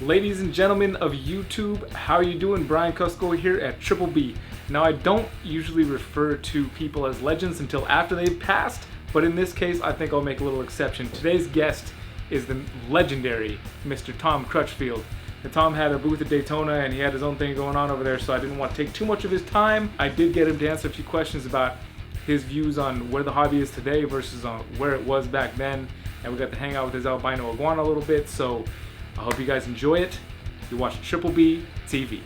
Ladies and gentlemen of YouTube, how are you doing? Brian Cusco here at Triple B. Now, I don't usually refer to people as legends until after they've passed, but in this case, I think I'll make a little exception. Today's guest is the legendary Mr. Tom Crutchfield. And Tom had a booth at Daytona and he had his own thing going on over there, so I didn't want to take too much of his time. I did get him to answer a few questions about his views on where the hobby is today versus on where it was back then, and we got to hang out with his albino iguana a little bit, so I hope you guys enjoy it. You're watching Triple B TV.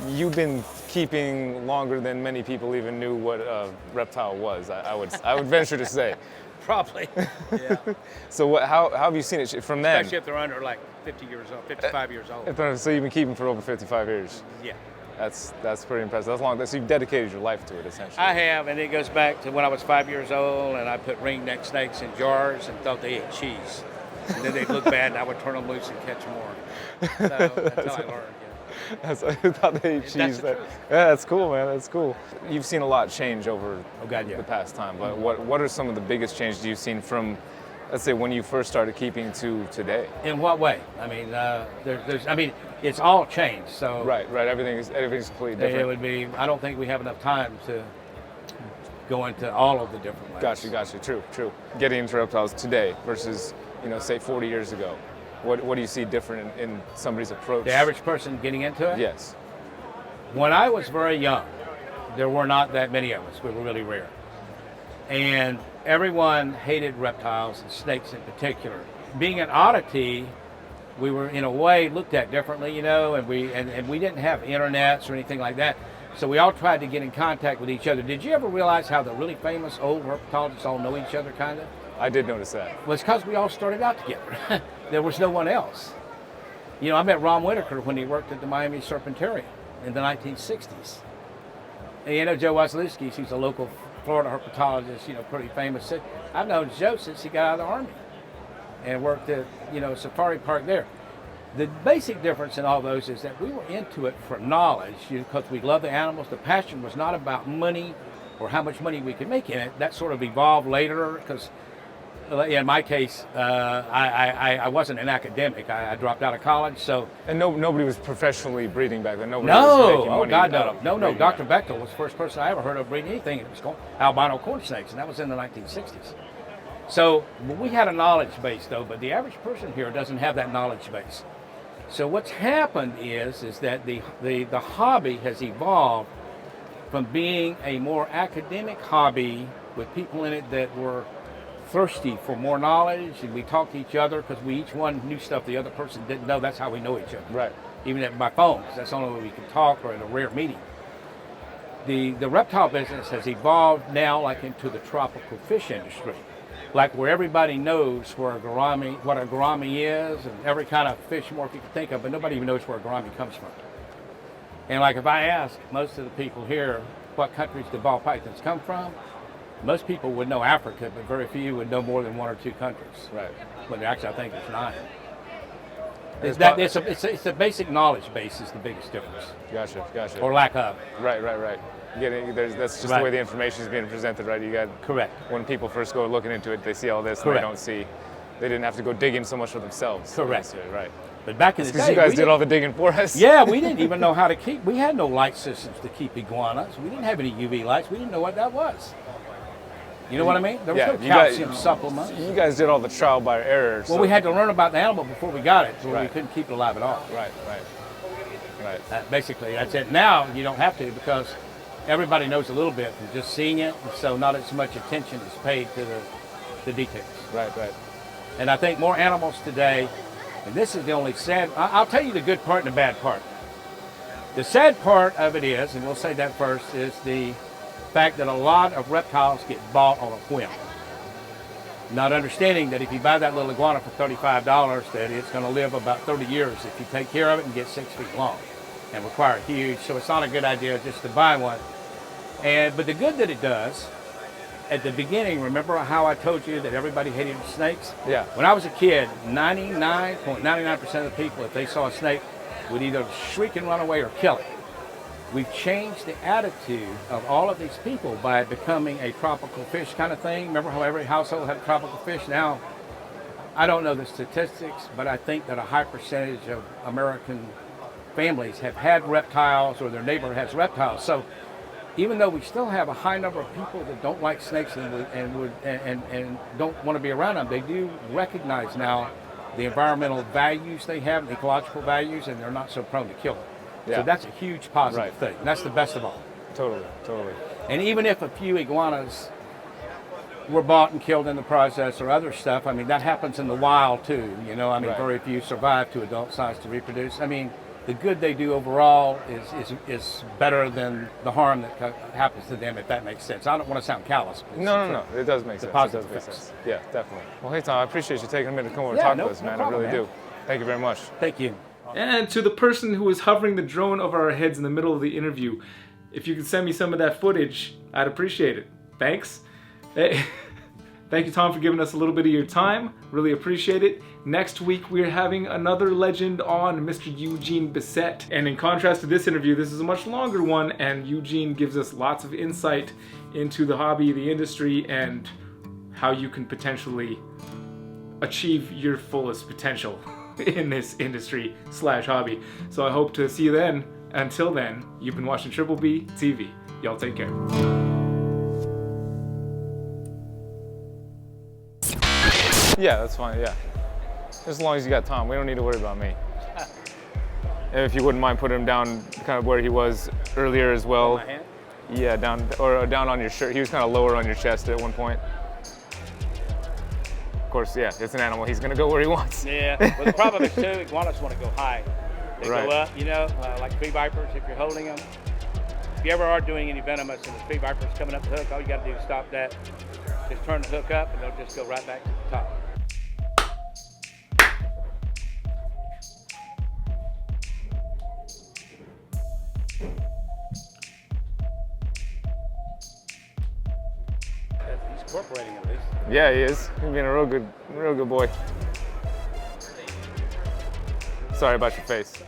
You've been keeping longer than many people even knew what a reptile was, I would venture to say. Probably, yeah. So how have you seen it from then? Especially if they're under like 50 years old, 55 years old. So you've been keeping for over 55 years? Yeah. That's pretty impressive. That's long. So you've dedicated your life to it, essentially. I have, and it goes back to when I was 5 years old, and I put ringneck snakes in jars and thought they ate cheese. And then they'd look bad, and I would turn them loose and catch more. So that's how I learned. I thought they ate cheese. Yeah, that's cool, man. That's cool. You've seen a lot change over yeah. the past time. But what are some of the biggest changes you've seen from, let's say, when you first started keeping to today? In what way? I mean, it's all changed. So Right. Everything's completely different. it would be. I don't think we have enough time to go into all of the different ways. Gotcha. True. Getting into reptiles today versus, say 40 years ago. What do you see different in somebody's approach? The average person getting into it? Yes. When I was very young, there were not that many of us. We were really rare. And everyone hated reptiles and snakes in particular. Being an oddity, we were in a way looked at differently, and we didn't have internets or anything like that. So we all tried to get in contact with each other. Did you ever realize how the really famous old herpetologists all know each other, kind of? I did notice that. Well, it's because we all started out together. There was no one else. I met Ron Whitaker when he worked at the Miami Serpentarium in the 1960s. And Joe Wasilewski, he's a local Florida herpetologist, pretty famous. I've known Joe since he got out of the Army and worked at, Safari Park there. The basic difference in all those is that we were into it for knowledge, because we love the animals. The passion was not about money or how much money we could make in it. That sort of evolved later, because in my case, I wasn't an academic. I dropped out of college, so. And nobody was professionally breeding back then. Nobody No, was making money. God, no. Dr. Bechtel was the first person I ever heard of breeding anything. It was called albino corn snakes, and that was in the 1960s. So we had a knowledge base, though, but the average person here doesn't have that knowledge base. So what's happened is that the hobby has evolved from being a more academic hobby with people in it that were thirsty for more knowledge, and we talked to each other because we each one knew stuff the other person didn't know. That's how we know each other. Right. Even by phone, because that's the only way we can talk, or in a rare meeting. The reptile business has evolved now like into the tropical fish industry, like where everybody knows what a gourami is, and every kind of fish morph you can think of, but nobody even knows where a gourami comes from. And like if I ask most of the people here what countries do ball pythons come from, most people would know Africa, but very few would know more than one or two countries. Right. But actually, I think there's 9. It's a basic knowledge base is the biggest difference. Gotcha. Or lack of. Right. That's just the way the information is being presented, right? You got. Correct. When people first go looking into it, they see all this, Correct. and they didn't have to go digging so much for themselves. Correct. Right. But back in the day, because you guys did all the digging for us. Yeah, we didn't even know how to keep. We had no light systems to keep iguanas. We didn't have any UV lights. We didn't know what that was. You know what I mean? There was no calcium supplements. You guys did all the trial by error. Well, we had to learn about the animal before we got it, so Right. we couldn't keep it alive at all. Right. Basically, that's it. Now you don't have to, because everybody knows a little bit from just seeing it, so not as much attention is paid to the details. Right. And I think more animals today, and this is the only sad, I'll tell you the good part and the bad part. The sad part of it is, and we'll say that first, is the fact that a lot of reptiles get bought on a whim. Not understanding that if you buy that little iguana for $35, that it's going to live about 30 years if you take care of it and get 6 feet long and require huge. So it's not a good idea just to buy one. But the good that it does at the beginning, remember how I told you that everybody hated snakes? Yeah. When I was a kid, 99.99% of the people, if they saw a snake, would either shriek and run away or kill it. We've changed the attitude of all of these people by becoming a tropical fish kind of thing. Remember how every household had a tropical fish? Now, I don't know the statistics, but I think that a high percentage of American families have had reptiles, or their neighbor has reptiles. So even though we still have a high number of people that don't like snakes and don't want to be around them, they do recognize now the environmental values they have, the ecological values, and they're not so prone to kill it. Yeah. So that's a huge positive thing. And that's the best of all. Totally. And even if a few iguanas were bought and killed in the process, or other stuff, I mean, that happens in the wild too. You know, I mean, very few survive to adult size to reproduce. I mean, the good they do overall is better than the harm that happens to them, if that makes sense. I don't want to sound callous. No. It does make sense. Positive It does make sense. Yeah, definitely. Well, hey, Tom, I appreciate you taking a minute to come over and talk to us, man. problem, I really do. Thank you very much. Thank you. And to the person who was hovering the drone over our heads in the middle of the interview, if you could send me some of that footage, I'd appreciate it. Thanks. Hey, thank you, Tom, for giving us a little bit of your time. Really appreciate it. Next week, we're having another legend on, Mr. Eugene Bissett. And in contrast to this interview, this is a much longer one, and Eugene gives us lots of insight into the hobby, the industry, and how you can potentially achieve your fullest potential in this industry / hobby. So I hope to see you then. Until then, you've been watching Triple B TV. Y'all take care. Yeah, that's fine, yeah. As long as you got Tom, we don't need to worry about me. And if you wouldn't mind putting him down kind of where he was earlier as well. My hand? Yeah, down on your shirt. He was kind of lower on your chest at one point. Of course, yeah, it's an animal. He's gonna go where he wants. Yeah, well, the problem is too, iguanas want to go high. They Right. go up, you know, like tree vipers if you're holding them. If you ever are doing any venomous and the tree viper's coming up the hook, all you got to do is stop that. Just turn the hook up and they'll just go right back to the top. He's incorporating at least. Yeah, he is. He's being a real good boy. Sorry about your face.